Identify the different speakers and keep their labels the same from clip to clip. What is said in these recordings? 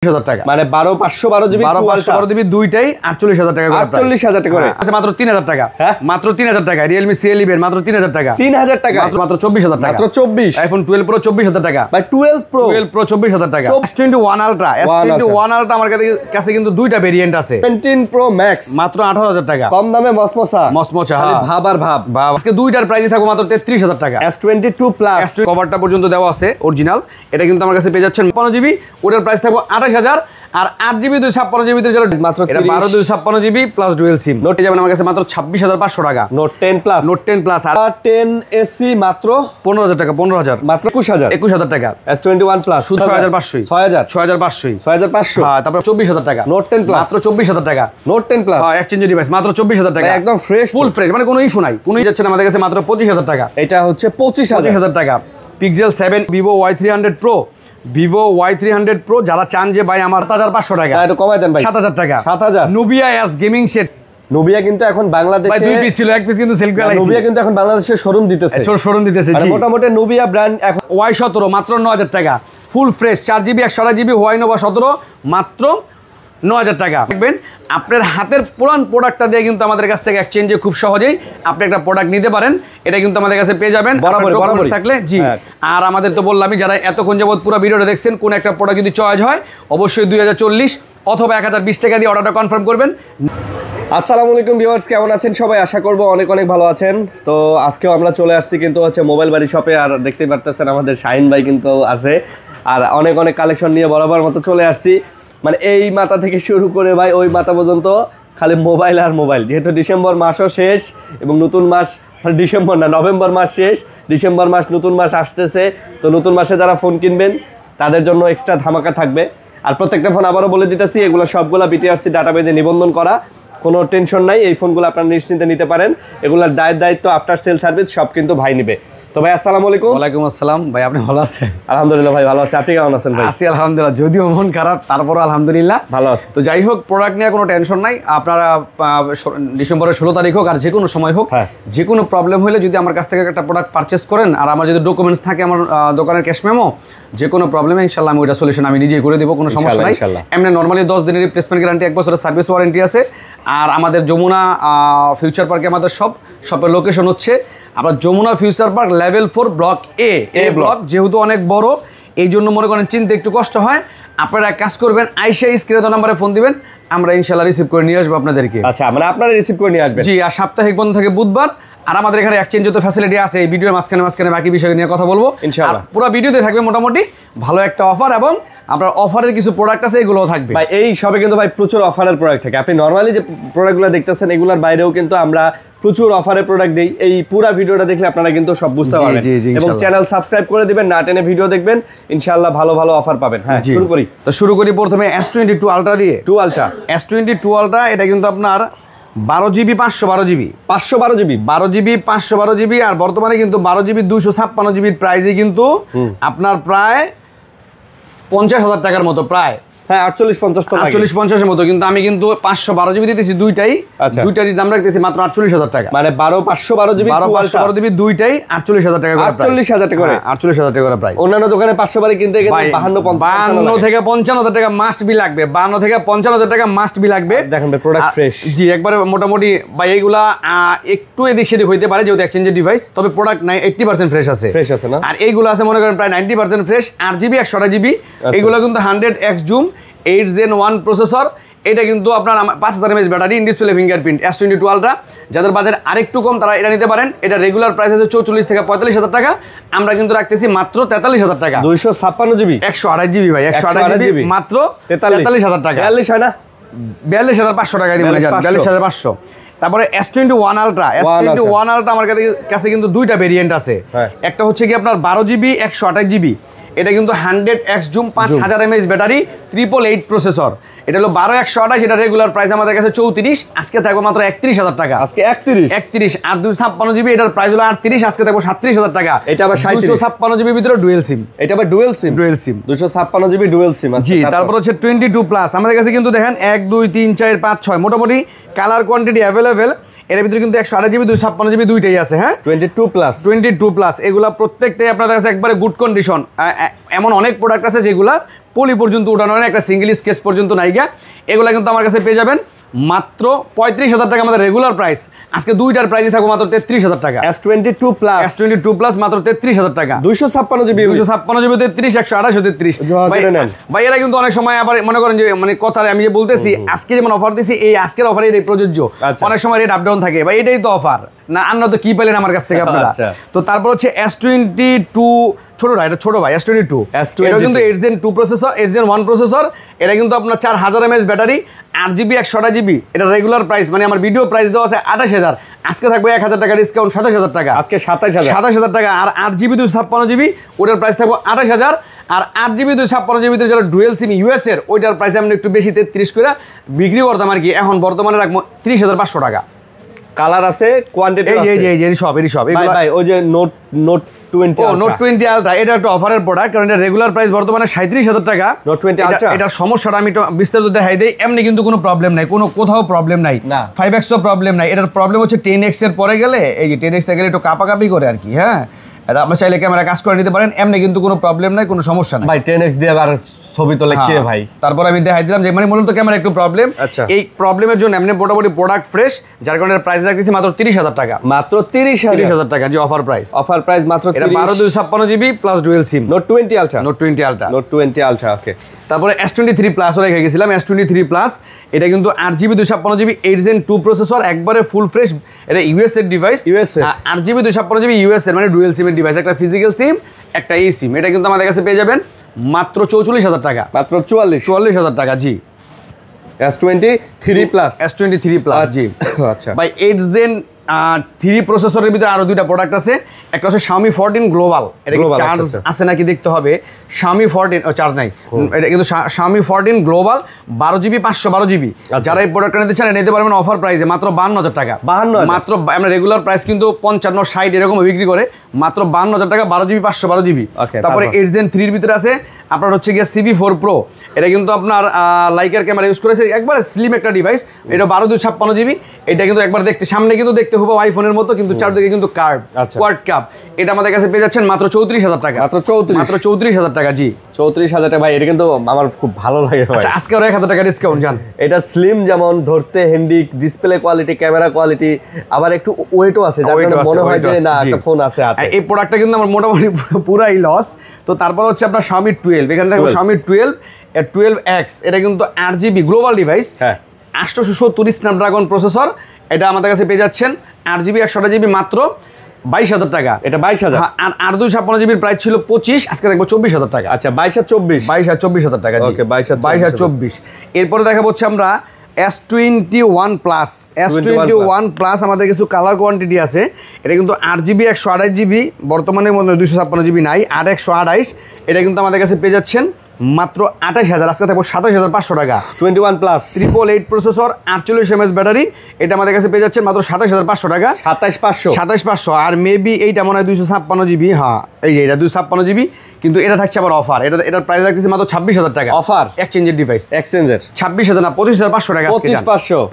Speaker 1: 40,000 টাকা
Speaker 2: মানে 12,512 GB
Speaker 1: 12,512 GB দুইটাই 48,000 টাকা করে
Speaker 2: 48,000 টাকা করে
Speaker 1: আছে মাত্র 3,000 টাকা
Speaker 2: হ্যাঁ
Speaker 1: মাত্র 3,000 টাকা Realme C11 মাত্র 3,000 টাকা
Speaker 2: 3,000 টাকা
Speaker 1: মাত্র 24,000 টাকা
Speaker 2: মাত্র 24
Speaker 1: iPhone 12 Pro 24,000 টাকা
Speaker 2: ভাই 12 Pro
Speaker 1: 24,000 টাকা S21 Ultra আমার কাছে কিন্তু দুইটা ভেরিয়েন্ট আছে
Speaker 2: 17 Pro Max
Speaker 1: মাত্র 18,000 টাকা
Speaker 2: কম দামে মসমসা
Speaker 1: খালি
Speaker 2: ভাব আর ভাব
Speaker 1: আজকে দুইটার প্রাইসই থাকবে মাত্র 33,000 টাকা
Speaker 2: S22 Plus
Speaker 1: কভারটা পর্যন্ত দেওয়া আছে অরিজিনাল এটা কিন্তু আমার কাছে পেয়ে যাচ্ছেন 55 জিবি ওটার প্রাইস থাকবে 28,000 আর 8 জিবি 256 জিবি তে
Speaker 2: মাত্র
Speaker 1: 12 256 জিবি প্লাস ডুয়াল সিম নোটে যাবেন আমার কাছে মাত্র 26,500 টাকা
Speaker 2: নোট 10 প্লাস আর 10 এসি মাত্র
Speaker 1: 15,000 টাকা 15,000
Speaker 2: মাত্র 21,000
Speaker 1: টাকা
Speaker 2: S21 Plus
Speaker 1: 6,500
Speaker 2: 6,500
Speaker 1: হ্যাঁ তারপর 24,000 টাকা
Speaker 2: নোট 10 প্লাস
Speaker 1: মাত্র 24,000 টাকা
Speaker 2: নোট 10 প্লাস
Speaker 1: হ্যাঁ এক্সচেঞ্জ ডিভাইস মাত্র 24,000 টাকা
Speaker 2: একদম ফ্রেশ
Speaker 1: ফুল ফ্রেশ মানে কোনো ইস্যু নাই কোনো যাচ্ছে না আমাদের কাছে মাত্র 25,000 টাকা
Speaker 2: এটা হচ্ছে 25,000
Speaker 1: টাকা Pixel 7 Vivo Y300 Pro Vivo Y300 Pro যারা চান যে ভাই আমার 7,500 টাকা
Speaker 2: এটা কমাই দেন ভাই
Speaker 1: 7,000 টাকা
Speaker 2: 7,000
Speaker 1: Nubia S gaming set
Speaker 2: Nubia কিন্তু এখন বাংলাদেশে
Speaker 1: ভাই দুই পিস ছিল এক পিস কিন্তু সেল করে লাইছি
Speaker 2: Nubia কিন্তু এখন বাংলাদেশে শোরুম দিতেছে
Speaker 1: শোরুম দিতেছে জি
Speaker 2: মোটামুটি Nubia ব্র্যান্ড এখন
Speaker 1: Y17 মাত্র 9,000 টাকা full fresh 4GB 128GB Y9 17 মাত্র 9,000 টাকা দেখবেন আপনার হাতের পুরান প্রোডাক্টটা দিয়ে কিন্তু আমাদের কাছ থেকে এক্সচেঞ্জে খুব সহজেই আপনি একটা প্রোডাক্ট নিতে পারেন এটা কিন্তু আমাদের কাছে পেয়ে যাবেন
Speaker 2: বরাবর
Speaker 1: থাকলে জি আর আমাদের তো বললামই যারা এতক্ষণ যাবত পুরো ভিডিওটা দেখছেন কোন একটা প্রোডাক্ট যদি চয়েস হয় অবশ্যই 2040 অথবা 1020 টাকা দিয়ে অর্ডারটা কনফার্ম করবেন।
Speaker 2: আসসালামু আলাইকুম ভিউয়ার্স, কেমন আছেন সবাই? আশা করব অনেক ভালো আছেন। তো আজকেও আমরা চলে আসছি কিন্তু হচ্ছে মোবাইল বাড়ি শপে, আর দেখতেই পারতেছেন আমাদের শাহিন ভাই কিন্তু আছে, আর অনেক কালেকশন নিয়ে বরাবর মতো চলে আসছি। মানে এই মাথা থেকে শুরু করে ভাই ওই মাথা পর্যন্ত খালি মোবাইল আর মোবাইল, যেহেতু ডিসেম্বর মাসও শেষ এবং নতুন মাস ডিসেম্বর না নভেম্বর মাস শেষ, ডিসেম্বর মাস নতুন মাস আসতেছে। তো নতুন মাসে যারা ফোন কিনবেন তাদের জন্য এক্সট্রা ধামাকা থাকবে। আর প্রত্যেকটা ফোন আবারও বলে দিতেছি এগুলো সবগুলো BTRC ডাটাবেজে নিবন্ধন করা, কোনো টেনশন নাই। এই ফোনগুলো আপনারা নিশ্চিন্তে নিতে পারেন, এগুলোর দায়িত্ব আফটার সেল সার্ভিস সব কিন্তু ভাই নেবে। তো ভাই আসসালামু আলাইকুম।
Speaker 1: ওয়ালাইকুম আসসালাম ভাই, আপনি ভালো আছেন?
Speaker 2: আলহামদুলিল্লাহ ভাই ভালো আছি, আপনি কেমন আছেন ভাই?
Speaker 1: আছি আলহামদুলিল্লাহ, যদিও মন খারাপ তারপরও আলহামদুলিল্লাহ ভালো আছে। তো যাই হোক, প্রোডাক্ট নিয়ে কোনো টেনশন নাই, আপনারা ডিসেম্বরের 16 তারিখ হোক আর যে কোনো সময় হোক, যে কোনো প্রবলেম হলে যদি আমার কাছ থেকে একটা প্রোডাক্ট পারচেস করেন আর আমার যদি ডকুমেন্টস থাকে আমার দোকানের ক্যাশ মেমো, যে কোনো প্রবলেমে ইনশাল্লাহ আমি ওইটা সলিউশন আমি নিজেই করে দেবো, কোনো সমস্যা নাই। এমনি নর্মালি 10 দিনের রিপ্লেসমেন্ট গ্যারান্টি, 1 বছরের সার্ভিস ওয়ারেন্টি আছে। আর আমাদের যমুনা ফিউচার পার্কে আমাদের শপের লোকেশন হচ্ছে আপনার Jamuna future park level 4 block A block, যেহেতু অনেক বড় এই জন্য মনে করেন চিনতে একটু কষ্ট হয়। আপনারা এক কাজ করবেন, আইসা স্ক্রিনে দেওয়া নাম্বারে ফোন দিবেন, আমরা ইনশাল্লাহ রিসিভ করে নিয়ে আসবো আপনাদেরকে।
Speaker 2: আচ্ছা, মানে আপনারা রিসিভ করে নিয়ে আসবেন? জি।
Speaker 1: আর সাপ্তাহিক বন্ধ থাকে বুধবার। আর আমাদের এখানে এক্সচেঞ্জ যত ফ্যাসিলিটি আছে এই ভিডিওর মাঝখানে বাকি বিষয় নিয়ে কথা বলবো ইনশাআল্লাহ। পুরো ভিডিওতে থাকবে মোটামুটি ভালো একটা অফার, এবং আপনার অফারের কিছু প্রোডাক্ট আছে এগুলোও থাকবে
Speaker 2: ভাই। এই সবে কিন্তু ভাই প্রচুর অফারের প্রোডাক্ট থাকে। আপনি নরমালি যে প্রোডাক্টগুলো দেখতেছেন এগুলোর বাইরেও কিন্তু আমরা প্রচুর অফারের প্রোডাক্ট দেই। এই পুরো ভিডিওটা দেখলে আপনারা কিন্তু সব বুঝতে পারবেন, এবং চ্যানেল সাবস্ক্রাইব করে দিবেন, না টেনে ভিডিও দেখবেন, ইনশাআল্লাহ ভালো অফার পাবেন। হ্যাঁ, শুরু করি প্রথমে S22 Ultra দিয়ে। S22 Ultra এটা কিন্তু আপনার 12GB 512GB 512GB আর বর্তমানে কিন্তু 12GB 256GB প্রাইসে কিন্তু আপনার প্রায় 50,000 টাকার মতো, প্রায় 48-50 মতো। কিন্তু আমি কিন্তু 512GB দিতেছি দুইটাই, দুইটারই দাম রাখতেছি মাত্র 48,000 টাকা। মানে 512GB
Speaker 1: দুইটাই 48,000 টাকা করে,
Speaker 2: 48,000 টাকা করে,
Speaker 1: 48,000 টাকা করে প্রাইস।
Speaker 2: অন্যান্য দোকানে 512 কিনতে গেলে 52
Speaker 1: থেকে 55,000 টাকা মাস্ট বি লাগবে, 52 থেকে 55,000 টাকা মাস্ট বি লাগবে।
Speaker 2: দেখেন ভাই প্রোডাক্ট ফ্রেশ,
Speaker 1: জি একবারে মোটামুটি ভাই। এইগুলা একটু এদিক সেদিক হইতে পারে যেহেতু এক্সচেঞ্জের ডিভাইস, তবে প্রোডাক্ট নাই 80% ফ্রেশ আছে না। আর এইগুলো আছে মনে করেন প্রায় 90% ফ্রেশ। 8GB 128GB এগুলো কিন্তু 100x জুম 8 Gen 1 প্রসেসর। এটা কিন্তু আপনার 5000 mAh battery, in display fingerprint. S22 Ultra যাদের বাজেট আরেকটু কম তারা এটা নিতে পারেন। এটা রেগুলার প্রাইস আছে 44 থেকে 45,000 টাকা, আমরা কিন্তু রাখতেছি মাত্র 43,000 টাকা।
Speaker 2: 256GB
Speaker 1: 128GB ভাই, 128GB মাত্র 43,000 টাকা।
Speaker 2: 42 হয় না,
Speaker 1: 42,500 টাকা দিয়ে মনে যান, 42,500। তারপরে S21 Ultra আমার কাছে কিন্তু দুইটা ভেরিয়েন্ট আছে। একটা হচ্ছে কি আপনার 12GB 128GB, এটা কিন্তু 100x zoom 5000 mAh battery, 888 processor. এটা হলো 12/128, এটা রেগুলার প্রাইস আমাদের কাছে 34, আজকে থাকবে মাত্র 31,000 টাকা।
Speaker 2: আজকে 31।
Speaker 1: আর 256GB এটার প্রাইস হলো 38, আজকে থাকবে 37,000 টাকা।
Speaker 2: এটা আবার
Speaker 1: 256GB ভিতরে ডুয়াল সিম,
Speaker 2: এটা আবার dual SIM 256GB dual SIM.
Speaker 1: জি। তারপর হচ্ছে 22 প্লাস আমাদের কাছে কিন্তু দেখেন 1 2 3 4 5 6 মোটামুটি কালার কোয়ান্টিটি অ্যাভেলেবেল। এর ভিতরে কিন্তু 128GB 256GB দুইটাই আছে। হ্যাঁ, 22 প্লাস এগুলা প্রত্যেকটাই আপনাদের কাছে একবারে গুড কন্ডিশন। এমন অনেক প্রোডাক্ট আছে যেগুলা পলি পর্যন্ত উঠানো হয় না, একটা সিঙ্গেল স্কেচ পর্যন্ত নাইগা। এগুলো কিন্তু আমার কাছে পেয়ে যাবেন মাত্র 35,000 টাকা আমাদের রেগুলার প্রাইস। আজকে দুইটার প্রাইসই থাকবো মাত্র 33,000 টাকা।
Speaker 2: S22 প্লাস
Speaker 1: মাত্র 33,000 টাকা।
Speaker 2: 256 জিবি
Speaker 1: 33, 128, 33 ভাই। এরা কিন্তু অনেক সময় আবার মনে করেন যে মানে কথা আমি যে বলতেছি আজকে যেমন অফার দিছি, এই আজকের অফারে এই প্রযোজ্য। অনেক সময় রেট আপ ডাউন থাকে ভাই, এটাই তো অফার না। আন্না তো কি পেলেন আমার কাছ থেকে আপনারা। তো তারপর হচ্ছে S22 ছোটটা, এটা ছোট ভাই S22। এটা কিন্তু 8 Gen 2 প্রসেসর, 8 Gen 1 প্রসেসর। এটা কিন্তু আপনার 4000 mAh ব্যাটারি, 8GB 128GB। এটা রেগুলার প্রাইস মানে আমার ভিডিও প্রাইস দেওয়া আছে 28,000, আজকে থাকবে 1000 টাকা ডিসকাউন্ট 27,000 টাকা।
Speaker 2: আজকে 27,000
Speaker 1: টাকা। আর 8GB 256GB ওটার প্রাইস থাকবে 28,000। আর 8GB 256GB যারা ডুয়েল সিম ইউএস এর, ওইটার প্রাইস আমরা একটু বেশি 33 করে বিক্রি করতাম আর কি। এখন বর্তমানে রাখবো 30,500 টাকা।
Speaker 2: কালার আছে, কোয়ান্টিটি আছে,
Speaker 1: এই সব
Speaker 2: ভাই ওই যে নোট 20
Speaker 1: আলট্রা, এটা একটা অফারের প্রোডাক্ট, কারণ এটা রেগুলার প্রাইস বর্তমানে 37,000 টাকা।
Speaker 2: নোট 20 আলট্রা
Speaker 1: এটার সমস্যাটা আমি একটু বিস্তারিত দেখাই দেই। এমনি কিন্তু কোনো প্রবলেম নাই, কোথাও প্রবলেম নাই, 5x ও প্রবলেম নাই। এটার প্রবলেম হচ্ছে 10x এর পরে গেলে, এই যে 10x এ গেলে একটু কাপাকাপি করে আর কি। হ্যাঁ, এটা আপনি চাইলে ক্যামেরা কাজ করে নিতে পারেন, এমনি কিন্তু কোনো প্রবলেম নাই, কোনো সমস্যা নাই
Speaker 2: ভাই। 10x দিয়ে আর ছবি তোলে কে ভাই?
Speaker 1: তারপর আমি দেখাই দিলাম যে মানে মূলত ক্যামেরা একটু প্রবলেম। এই প্রবলেমের জন্য এমনি মোটামুটি প্রোডাক্ট ফ্রেশ, যার কারণে প্রাইস রাখছি মাত্র 30,000 টাকা।
Speaker 2: মাত্র 30,000
Speaker 1: টাকা যে অফার প্রাইস।
Speaker 2: অফার প্রাইস মাত্র
Speaker 1: 12/256GB প্লাস ডুয়েল সিম।
Speaker 2: নোট 20 আলট্রা ওকে।
Speaker 1: তারপরে S23 প্লাস রেখে গেছিলাম, S23 প্লাস। এটা কিন্তু 8GB 256GB 8 Gen 2 প্রসেসর, একবারে ফুল ফ্রেশ। এটা ইউএস এর ডিভাইস, 8GB 256GB ইউএস এর মানে ডুয়েল সিমের ডিভাইস, একটা ফিজিক্যাল সিম একটা এই সিম। এটা কিন্তু আমাদের কাছে পেয়ে যাবেন মাত্র 44,000 টাকা।
Speaker 2: মাত্র 44,000
Speaker 1: টাকা জি।
Speaker 2: S23 প্লাস
Speaker 1: জি।
Speaker 2: আচ্ছা
Speaker 1: ভাই 8 Gen 3 প্রসেসরের ভিতরে আরো দুইটা প্রোডাক্ট আছে। একটা হচ্ছে Xiaomi 14 গ্লোবাল, এটা কি চার্জ আছে নাকি দেখতে হবে। Xiaomi 14 চার্জ নাই, এটা কিন্তু Xiaomi 14 গ্লোবাল 12GB 512GB। যারা এই প্রোডাক্টটা নিতে চান নিতে পারবেন অফার প্রাইসে মাত্র 52,000 টাকা। মাত্র আমরা রেগুলার প্রাইস কিন্তু 55 60 এরকম বিক্রি করে, মাত্র 52,000 টাকা 12GB 512GB। তারপরে 8 Gen 3 এর ভিতরে আছে আপনার হচ্ছে গিয়ে CB4 Pro। এটা কিন্তু আপনার লাইকার ক্যামেরা ইউজ করেছে, একবার স্লিম একটা ডিভাইস। এটা 12/256GB। এটা কিন্তু একবার দেখতে সামনে কিন্তু দেখতে হবে আইফোনের মতো, কিন্তু চারদিকে কিন্তু কার্ভ কোয়াড কাপ। এটা আমাদের কাছে পেয়ে যাচ্ছেন মাত্র 34,000 টাকা। মাত্র 34,000 টাকা জি।
Speaker 2: 34,000 টাকা ভাই, এটা কিন্তু আমার খুব ভালো লাগে ভাই।
Speaker 1: আচ্ছা আজকে আরো 1,000 টাকা ডিসকাউন্ট জান।
Speaker 2: এটা স্লিম যেমন ধরতে handy, display quality, camera quality, আবার একটু ওয়েটও আছে, যার কারণে মনে হয় যে না একটা ফোন আছে হাতে।
Speaker 1: এই প্রোডাক্টটা কিন্তু আমার মোটামুটি পুরাই লস। তো তারপর হচ্ছে আপনার Xiaomi 12, এখানে দেখো Xiaomi 12X। এটা কিন্তু 8GB global device, 870 Snapdragon processor. এটা আমাদের কাছে পেয়ে যাচ্ছেন 8GB 128GB মাত্র 22,000 টাকা।
Speaker 2: এটা 22,000।
Speaker 1: আর 256GB প্রাইস ছিল 25, আজকে দেখবো 24,000 টাকা।
Speaker 2: আচ্ছা 22,000 টাকা জি।
Speaker 1: 22,024। এরপরে দেখা হচ্ছে আমরা S21 প্লাস। S21 প্লাস আমাদের কিছু কালার কোয়ান্টিটি আছে। এটা কিন্তু 8GB 128GB, বর্তমানে 256GB নাই, 8/128। এটা কিন্তু আমাদের কাছে পেয়ে যাচ্ছেন মাত্র 28,000, আজকে থাকবো 27,500 টাকা।
Speaker 2: 21 প্লাস
Speaker 1: 888 প্রসেসর, 48 mAh ব্যাটারি। এটা আমাদের কাছে পেয়ে যাচ্ছেন মাত্র 27,500 টাকা। 27,500। আর মেবি এইটা মনে হয় 256GB। হ্যাঁ এই যে এটা 256GB, কিন্তু এটা থাকছে আবার অফার। এটার প্রাইস রাখতেছি মাত্র 26,000 টাকা।
Speaker 2: অফার
Speaker 1: এক্সচেঞ্জের ডিভাইস, 26,000 না 25,500 টাকা।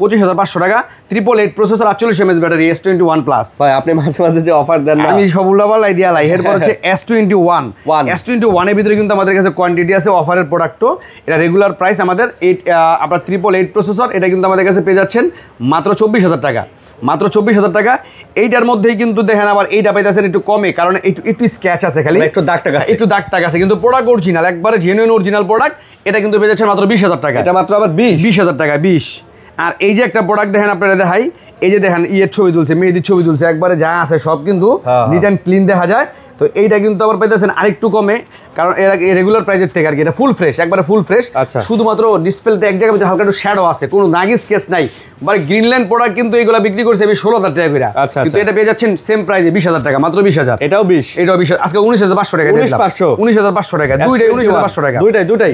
Speaker 1: 25,500 টাকা। 888 processor, 48 mAh battery, S21 plus.
Speaker 2: ভাই আপনি মাঝে মাঝে যে অফার দেন না,
Speaker 1: আমি সব উল্লাপাল্লাই দিয়া লাই। এরপর হচ্ছে S21 এর ভিতরে কিন্তু আমাদের কাছে কোয়ান্টিটি আছে অফারের প্রোডাক্টও। এটা রেগুলার প্রাইস আমাদের আপনার 888 প্রসেসর। এটা কিন্তু আমাদের কাছে পেয়ে যাচ্ছেন মাত্র 24,000 টাকা। মাত্র 24,000 টাকা। এইটার মধ্যেই কিন্তু দেখেন আবার এইটা পাইতেছেন একটু কমে, কারণ একটু স্ক্র্যাচ আছে, খালি
Speaker 2: একটু দাগ টাগ আছে,
Speaker 1: কিন্তু প্রোডাক্ট অরিজিনাল, একবারে জেনুইন অরিজিনাল প্রোডাক্ট। এটা কিন্তু পেয়ে যাচ্ছেন মাত্র 20,000 টাকা।
Speaker 2: এটা মাত্র আবার
Speaker 1: 20,000 টাকা 20। আর এই যে একটা প্রোডাক্ট দেখেন আপনারা দেখাই, এই যে দেখেন ইয়ের ছবি তুলছে, মেহেদির ছবি তুলছে, একবারে যা আছে সব কিন্তু নিট অ্যান্ড ক্লিন দেখা যায়। তো এইটা কিন্তু আবার পাইতেছেন আরেকটু কমে, কারণ এর রেগুলার প্রাইসের থেকে আর কি। এটা ফুল ফ্রেশ, একবারে ফুল ফ্রেশ। শুধুমাত্র ডিসপ্লেতে এক জায়গায় হালকা একটু শ্যাডো আছে, কোনো নাগি স্কেচ নাই। বাট গ্রিনল্যান্ড প্রোডাক্ট কিন্তু এইগুলা বিক্রি করছে আমি 16,000 টাকা করে, কিন্তু এটা পেয়ে যাচ্ছেন সেম প্রাইসে 20,000 টাকা, মাত্র 20,000।
Speaker 2: এটাও 20,
Speaker 1: এটাও 20। আজকে 19,500 টাকা, 19,500 টাকা। দুইটাই 19,500 টাকা,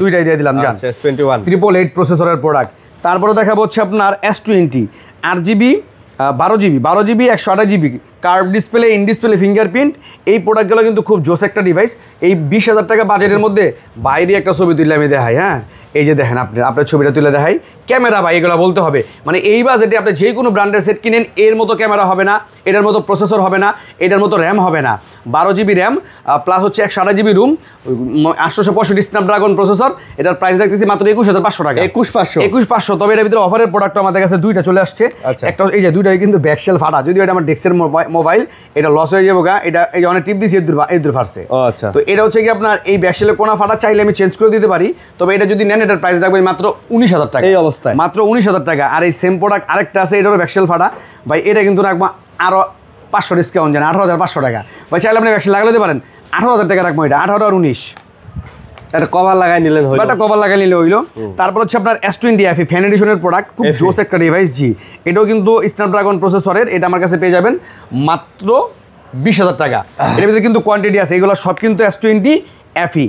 Speaker 1: দুইটাই দিয়ে দিলাম জান। 888 প্রসেসরের প্রোডাক্ট। তারপরে দেখাবো হচ্ছে আপনার S20 8GB 12GB 128GB curve display, in display fingerprint. এই প্রোডাক্টগুলো কিন্তু খুব জোস একটা ডিভাইস। এই 20,000 টাকা বাজেটের মধ্যে বাইরে একটা ছবি তুলে আমি দেখাই। হ্যাঁ এই যে দেখেন আপনার ছবিটা তুলে দেখাই, ক্যামেরা ভাই এগুলো বলতে হবে, মানে এই বাজেটে আপনি যে কোনো ব্র্যান্ডের সেট কিনেন এর মতো ক্যামেরা হবে না, এটার মতো প্রসেসর হবে না, এটার মতো র্যাম হবে না। 12 জিবি র্যাম প্লাস হচ্ছে 128 জিবি রুম, 865 স্ন্যাপড্রাগন প্রসেসর, এটার প্রাইস রাখতেছি মাত্র 21,500 টাকা। 21,500। তবে এর ভিতরে অফারের প্রোডাক্ট আমাদের কাছে দুইটা চলে আসছে। একটা এই যে দুইটাই কিন্তু ব্যাকশেল ফাটা, যদিও এটা আমার ডেক্সের মোবাইল, এটা লস হয়ে যাবো গা, এটা এই অনেক টিপ দিয়েছি এর দূর ফাটছে।
Speaker 2: আচ্ছা,
Speaker 1: তো এটা হচ্ছে কি আপনার এই ব্যাকশেলের কোনা ফাটা, চাইলে আমি চেঞ্জ করে দিতে পারি, তবে এটা যদি নেন এটার প্রাইস রাখবে মাত্র 19,000 টাকা
Speaker 2: এই অবস্থায়,
Speaker 1: মাত্র 19,000 টাকা। আর এই সেম প্রোডাক্ট আরেকটা আছে, এটারও ব্যাকশেল ফাটা ভাই, এটা কিন্তু রাখবো আরো 500 ডিসকাউন্ট জানেন, 18,500 টাকা ভাই। চাইলে আপনি ব্যাকশেল লাগাতে পারেন, 18,000 টাকা রাখবো এটা, 18 আর 19
Speaker 2: একটা কভার লাগাই নিলেন হইলো,
Speaker 1: একটা কভার লাগাই নিলে হইলো। তারপর হচ্ছে আপনার S20 FE ফ্যান এডিশনের প্রোডাক্ট, খুব জোস একটা ডিভাইস। জি, এটাও কিন্তু স্ন্যাপড্রাগন প্রসেসরের, এটা আমার কাছে পেয়ে যাবেন মাত্র 20,000 টাকা। এর ভিতরে কিন্তু কোয়ান্টিটি আছে, এগুলো সব কিন্তু S20 FE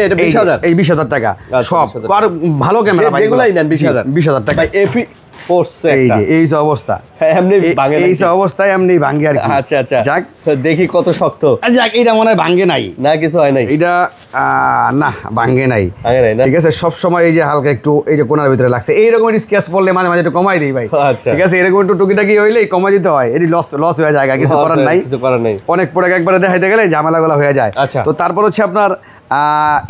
Speaker 2: এটা 20,000,
Speaker 1: এই 20,000 টাকা সব। আর ভালো ক্যামেরা ভাই,
Speaker 2: যেগুলাই নেন 20,000 টাকা ভাই। FE পড়ছে
Speaker 1: এই যে এই অবস্থা,
Speaker 2: এমনি ভাঙে,
Speaker 1: এই অবস্থায় এমনি ভাঙে আর কি।
Speaker 2: আচ্ছা আচ্ছা,
Speaker 1: যাক
Speaker 2: দেখি কত শক্ত।
Speaker 1: যাক, এটা মনে হয় ভাঙে নাই,
Speaker 2: না কিছু হয় নাই
Speaker 1: এটা, না ভাঙে নাই, ঠিক আছে। সব সময় এই যে হালকা একটু এই যে কোনার ভিতরে লাগছে, এইরকম স্কেচ পড়লে মাঝে মাঝে একটু কমাই দিই ভাই, ঠিক আছে। এরকম একটু টুকিটাকি হইলে কমাই দিতে হয়, এটি লস হয়ে যায়, কিছু করার নাই, অনেক প্রোডাক্ট একবারে দেখাইতে গেলে ঝামেলাগুলো হয়ে যায়। তো তারপর হচ্ছে আপনার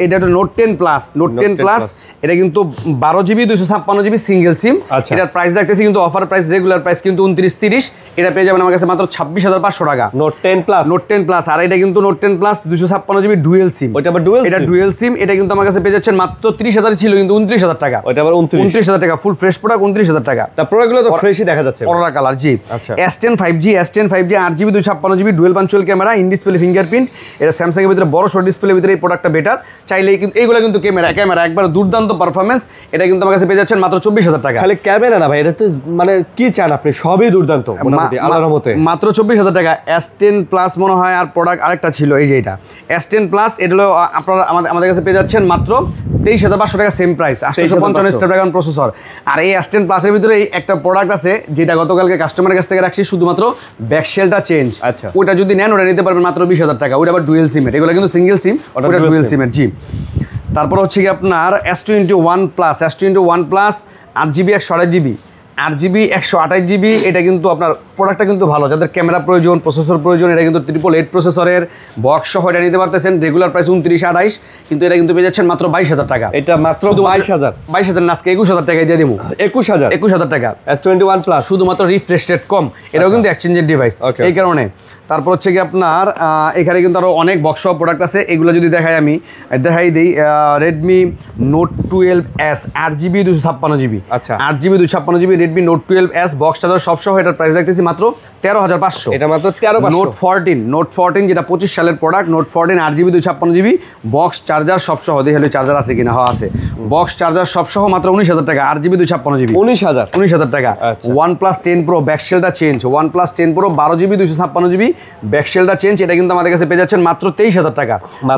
Speaker 1: এটা একটা নোট 10 প্লাস, নোট 10 প্লাস, এটা কিন্তু 12 জিবি 256 জিবি সিঙ্গেল সিম। এটার প্রাইস রাখতেছি কিন্তু অফার প্রাইস, রেগুলার প্রাইস কিন্তু 29-30, এটা পেয়ে যাবেন আমার কাছে মাত্র 26,500 টাকা।
Speaker 2: Note 10 plus,
Speaker 1: note 10 plus. আর এটা কিন্তু note 10 plus 256 GB dual SIM,
Speaker 2: ওটা আবার ডুয়েল,
Speaker 1: এটা ডুয়েল সিম। এটা কিন্তু আমার কাছে পেয়ে যাচ্ছেন মাত্র 30,000 ছিল কিন্তু 29,000 টাকা,
Speaker 2: ওটা আবার
Speaker 1: 29,000 টাকা ফুল ফ্রেশ প্রোডাক্ট, 29,000 টাকা।
Speaker 2: তা প্রোডাক্টগুলো তো ফ্রেশই দেখা যাচ্ছে,
Speaker 1: অরোরা কালার। জি, S10 5G 8GB 256 GB dual পাঞ্চুয়াল ক্যামেরা, ইন ডিসপ্লে ফিঙ্গারপ্রিন্ট, এটা স্যামসাং এর ভিতরে বড় সর ডিসপ্লের ভিতরে এই প্রোডাক্টটা বেটার। চাইলে কিন্তু এইগুলো কিন্তু ক্যামেরা একবার দুর্দান্ত পারফরম্যান্স। এটা কিন্তু আমার কাছে পেয়ে যাচ্ছেন মাত্র 24,000 টাকা।
Speaker 2: খালি ক্যামেরা না ভাই, এটা তো মানে কি চান আপনি, সবই দুর্দান্ত মোটামুটি আল্লাহর রহমতে।
Speaker 1: মাত্র 24,000 টাকা। S10 প্লাস মনে হয় আর প্রোডাক্ট আরেকটা ছিল, এই যে এটা S10 প্লাস, এটা হলো আপনারা আমাদের কাছে পেয়ে যাচ্ছেন মাত্র 23,500 টাকা, সেম প্রাইস, 855 স্ন্যাপড্রাগন প্রসেসর। আর এই S10 প্লাসের ভিতরে একটা প্রোডাক্ট আছে যেটা গতকালকে কাস্টমারের কাছ থেকে রাখছি, শুধুমাত্র ব্যাকশেলটা চেঞ্জ।
Speaker 2: আচ্ছা,
Speaker 1: ওটা যদি নেন ওটা নিতে পারবেন মাত্র 20,000 টাকা। ওটা আবার ডুয়েল সিমের, এগুলো কিন্তু সিঙ্গেল সিম, ওটা ডুয়েল সিমের। জি, তারপর হচ্ছে কি আপনার S21 plus, S21 plus 8GB 128GB 8GB 128GB, এটা কিন্তু আপনার প্রোডাক্টটা কিন্তু ভালো, যাদের ক্যামেরা প্রয়োজন, প্রসেসর প্রয়োজন, এটা কিন্তু 888 প্রসেসরের বক্স সহ এটা নিতে পারতেছেন। রেগুলার প্রাইস 29-28, কিন্তু এটা কিন্তু পেয়ে যাচ্ছেন মাত্র 22,000 টাকা।
Speaker 2: এটা মাত্র 22,000
Speaker 1: না, আজকে 21,000 টাকায় দিয়ে দেবো। 21,000 টাকা
Speaker 2: S21 প্লাস,
Speaker 1: শুধুমাত্র রিফ্রেশ রেট কম, এটাও কিন্তু এক্সচেঞ্জের ডিভাইস, এই কারণে। তারপর হচ্ছে কি আপনার এখানে কিন্তু আরও অনেক বক্স সহ প্রোডাক্ট আছে, এগুলো যদি আমি দেখাই দিই। Redmi note 12S 8GB 256GB,
Speaker 2: আচ্ছা
Speaker 1: 8GB 256GB Redmi note 12S box charger সব সহ, এটার প্রাইস রাখতেছি মাত্র 13,500।
Speaker 2: এটা মাত্র 13,500।
Speaker 1: নোট 14 যেটা 25 সালের product, note 14 8GB 256GB box charger সব সহ, দেখে চার্জার আছে কিনা, হ্যাঁ আছে, বক্স চার্জার সব সহ মাত্র 19,000 টাকা, 8GB 256GB 19,000 টাকা। OnePlus 10 Pro ব্যাকশেলটা change, OnePlus 10 Pro 12GB 256GB ব্যাকশেলটা চেঞ্জ, এটা কিন্তু আমাদের কাছে পেয়ে যাচ্ছেন মাত্র 23,000 টাকা,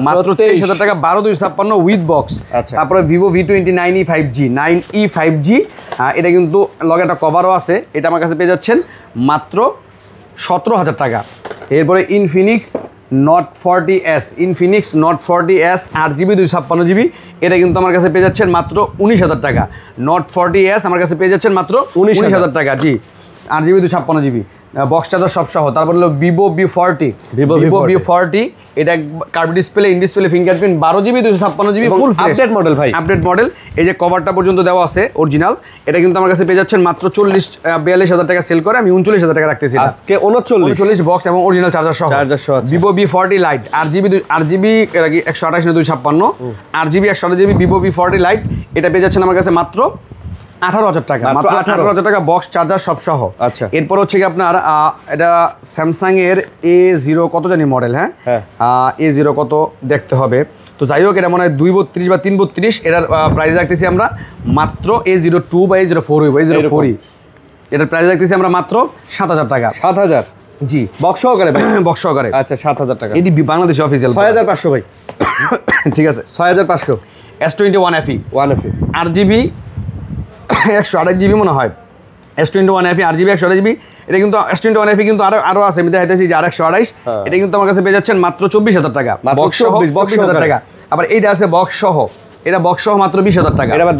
Speaker 1: মাত্র 23,000 টাকা 12/256 উইথ বক্স। তারপরে Vivo V29e 5G 9e 5G, এটা কিন্তু লগে একটা কভারও আছে, এটা আমার কাছে পেয়ে যাচ্ছেন মাত্র 17,000 টাকা। এরপরে Infinix Note 40S 8GB 256GB, এটা কিন্তু আমার কাছে পেয়ে যাচ্ছেন মাত্র 19,000 টাকা। Note 40S আমার কাছে পেয়ে যাচ্ছেন মাত্র 19,000 টাকা। জি, 8GB 256GB বক্স চার্জার সব সহ। তারপর হলো Vivo V40, এটা curve display, in display fingerprint, 12GB 256GB full
Speaker 2: update model ভাই,
Speaker 1: আপডেট মডেল। এই যে কভারটা পর্যন্ত দেওয়া আছে অরিজিনাল, এটা কিন্তু আমার কাছে পেয়ে যাচ্ছেন মাত্র 42,000 টাকা সেল করে, আমি 39,000 টাকা রাখতেছি
Speaker 2: আজকে। 39
Speaker 1: বক্স এবং অরিজিনাল চার্জার সহ। Vivo V40 Lite 8GB 128 না 256, 8GB 128GB Vivo V40 Lite, এটা পেয়ে যাচ্ছেন আমার কাছে মাত্র 18,000 টাকা, মাত্র 18,000 টাকা বক্স চার্জার সব সহ।
Speaker 2: আচ্ছা,
Speaker 1: এরপর হচ্ছে কি আপনার এটা স্যামসাং এর A0 কত জানি মডেল, হ্যাঁ A0 কত দেখতে হবে। তো যাই হোক, এটা মনে হয় 232 বা 332, এটার প্রাইস রাখতেছি আমরা মাত্র A02 বা A04, A04, এটার প্রাইস রাখতেছি আমরা মাত্র 7,000 টাকা।
Speaker 2: 7,000 জি, বক্স সহকারে ভাই,
Speaker 1: বক্স সহকারে।
Speaker 2: আচ্ছা 7,000 টাকা।
Speaker 1: এটি বাংলাদেশে অফিসিয়াল
Speaker 2: 6,500 ভাই,
Speaker 1: ঠিক আছে
Speaker 2: 6,500।
Speaker 1: S21 FE 8GB 128GB মনে হয়, S21 FE 8GB 128GB, এটা কিন্তু S21 FE কিন্তু আরো আছে, আমি দেখাইতেছি যে 128, এটা কিন্তু আমার কাছে পেয়ে যাচ্ছেন মাত্র 24,000 টাকা, বক্স সহ 24,000 টাকা। আবার এইটা আছে বক্স সহ, এটা বক্স সহ মাত্র 20,000 টাকা।
Speaker 2: এটা আবার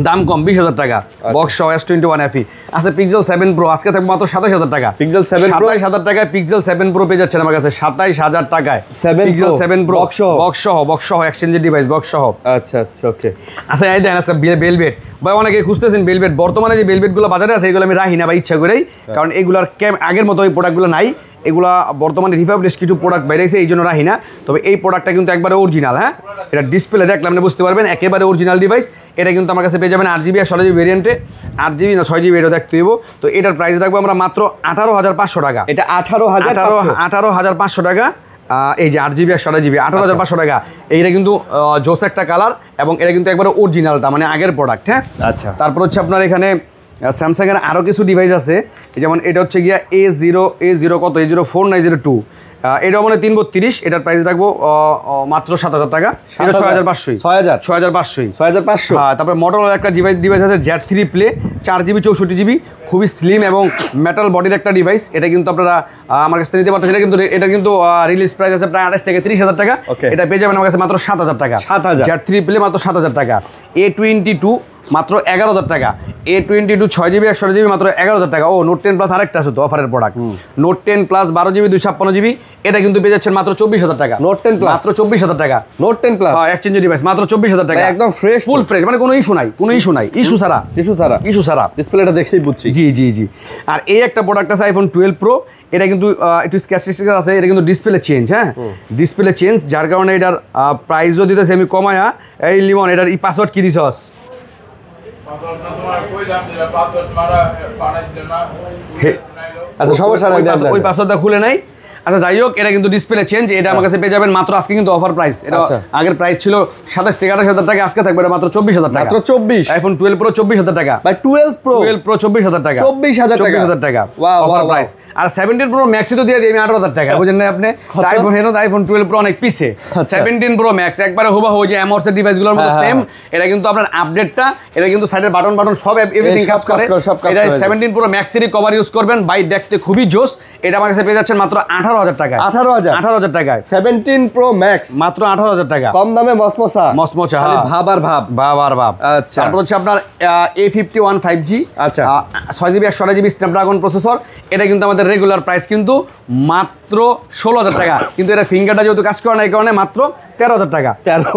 Speaker 2: দাম কম
Speaker 1: 20,000 টাকা বক্স সহ S21 FE। আচ্ছা পিক্সেল 7 প্রো আজকে থাকবে মাত্র 27,000 টাকা।
Speaker 2: পিক্সেল 7 প্রো
Speaker 1: 27,000 টাকায় পিক্সেল 7 প্রো পেয়ে যাচ্ছেন আমার কাছে 27,000 টাকায়। পিক্সেল 7 প্রো বক্স সহ এক্সচেঞ্জের ডিভাইস বক্স সহ।
Speaker 2: আচ্ছা আচ্ছা ওকে।
Speaker 1: আচ্ছা এই দেখেন আজকে বেলভেট ভাই অনেকে খুঁজতেছেন বেলভেট, বর্তমানে যে বেলভেটগুলো বাজারে আছে এগুলো আমি রাখি না ভাই ইচ্ছা করেই, কারণ এগুলার আগের মতো ওই প্রোডাক্টগুলো নাই। এগুলা বর্তমানে রিফাবলিশ কিছু প্রোডাক্ট বেরিয়েছে এই জন্য রাখি না। তবে এই প্রোডাক্টটা কিন্তু একবারে অরিজিনাল। হ্যাঁ এটা ডিসপ্লে দেখলে আপনি বুঝতে পারবেন একেবারে অরিজিনাল ডিভাইস। এটা কিন্তু আমার কাছে পেয়ে যাবেন 8GB 128GB ভেরিয়েন্টে, 8GB না 6GB এটা দেখতে দেবো। তো এটার প্রাইস রাখবো আমরা মাত্র 18,500 টাকা।
Speaker 2: এটা 18,500
Speaker 1: টাকা। এই যে 8GB 128GB 18,500 টাকা। এইটা কিন্তু জোস একটা কালার এবং এটা কিন্তু একবারে অরিজিনালটা মানে আগের প্রোডাক্ট। হ্যাঁ আচ্ছা। তারপর হচ্ছে আপনার এখানে স্যামসাংয়ের আরও কিছু ডিভাইস আছে, যেমন এটা হচ্ছে গিয়া A0 কত A04 না A02, এটাও মানে 332। এটার প্রাইস রাখবো মাত্র 7,000 টাকা। 6,500। তারপরে মোটরোলার একটা ডিভাইস আছে Z3 প্লে 4GB 64GB, খুবই স্লিম এবং মেটাল বডির একটা ডিভাইস। এটা কিন্তু আপনারা আমার কাছে নিতে পারতেন। এটা কিন্তু রিলিজ প্রাইস আছে প্রায় 28 থেকে 30,000 টাকা। এটা পেয়ে যাবেন আমার কাছে মাত্র 7,000 টাকা। Z3 প্লে মাত্র 7,000 টাকা। A22 মাত্র 11,000 টাকা। A22 6GB 128GB মাত্র 11,000 টাকা। ও নোট 10 প্লাস আরেকটা আছে তো অফারের product, note 10 plus 12GB 256GB, এটা কিন্তু পেয়ে যাচ্ছেন মাত্র 24,000 টাকা।
Speaker 2: নোট 10 প্লাস
Speaker 1: মাত্র 24,000 টাকা।
Speaker 2: নোট 10 প্লাস
Speaker 1: এক্সচেঞ্জ ডিভাইস মাত্র 24,000 টাকা।
Speaker 2: একদম ফ্রেশ
Speaker 1: ফুল ফ্রেশ, মানে কোনো ইস্যু নাই, ইস্যু ছাড়া
Speaker 2: ডিসপ্লেটা দেখেই বুঝছি।
Speaker 1: জি। আর এই একটা প্রোডাক্ট আছে iPhone 12 Pro, এটা কিন্তু একটু স্ক্র্যাচেস আছে, এটা কিন্তু ডিসপ্লে চেঞ্জ। হ্যাঁ ডিসপ্লে চেঞ্জ, যার কারণে এটার প্রাইসও দিতেছে আমি কমায়া। এই লিমন এটার পাসওয়ার্ড কি দিছস?
Speaker 2: আচ্ছা সমস্যা নাই,
Speaker 1: ওই পাসওয়ার্ডটা খুলে নাই। আচ্ছা যাই হোক, এটা কিন্তু ডিসপ্লে চেঞ্জ। এটা আমার কাছে পেয়ে যাবেন মাত্র আজকে কিন্তু অফার প্রাইস। এটা আগের প্রাইস ছিল 27 থেকে 28,000 টাকা, আজকে থাকবে মাত্র 24,000 টাকা।
Speaker 2: মাত্র 24।
Speaker 1: iPhone 12 Pro 24,000 টাকা।
Speaker 2: ভাই 12 Pro
Speaker 1: 24,000 টাকা।
Speaker 2: 24,000 টাকা
Speaker 1: অফার প্রাইস। আর 17 Pro Max তো দিয়ে দিই আমি 18,000 টাকা, বুঝেন না আপনি? iPhone 12 Pro অনেক পিছে। 17 Pro Max একবারে হুবহু যে Amor's এর ডিভাইসগুলোর মতো সেম। এটা কিন্তু আপনার আপডেটটা, এটা কিন্তু সাইডের বাটন সব এভরিথিং কাজ করে। এটা 17 Pro Max এর কভার ইউজ করবেন, ভাই দেখতে খুবই জোস। এটা আমার কাছে পেয়ে যাচ্ছেন মাত্র 18,000 টাকা। 18,000 টাকায়
Speaker 2: 17 Pro Max
Speaker 1: মাত্র 18,000 টাকা।
Speaker 2: কম দামে মসমসা
Speaker 1: খালি
Speaker 2: ভাব আর ভাব।
Speaker 1: আচ্ছা তারপর হচ্ছে আপনার A51 5G,
Speaker 2: আচ্ছা
Speaker 1: 6GB 128GB স্ন্যাপড্রাগন প্রসেসর। এটা কিন্তু আমাদের রেগুলার প্রাইস কিন্তু মাত্র 16,000 টাকা, কিন্তু এটা ফিঙ্গারটা যেহেতু কাজ করে না এই কারণে মাত্র 13,000 টাকা।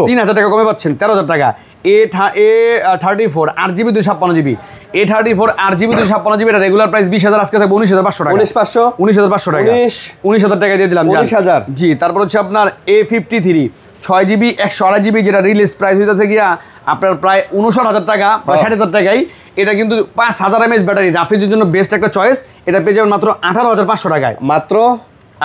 Speaker 1: 3,000 টাকা কমে পাচ্ছেন, 13,000 টাকা। A34 8GB 256GB, A34 8GB 256GB, এটা রেগুলার প্রাইস 20,000, আজকে থাকবে 19,500 টাকা। 19,500 টাকা। 19,000 টাকা দিয়ে দিলাম।
Speaker 2: 19,000
Speaker 1: জি। তারপর হচ্ছে আপনার A53 6GB 128GB, যেটা রিলিজ প্রাইস হইতেছে গিয়া আপনার প্রায় 59,000 টাকা, প্রায় 60,000 টাকায়। এটা কিন্তু 5000 mAh ব্যাটারি, রাফিজের জন্য বেস্ট একটা চয়েস। এটা পেয়ে যাবেন মাত্র 18,500 টাকায়।
Speaker 2: মাত্র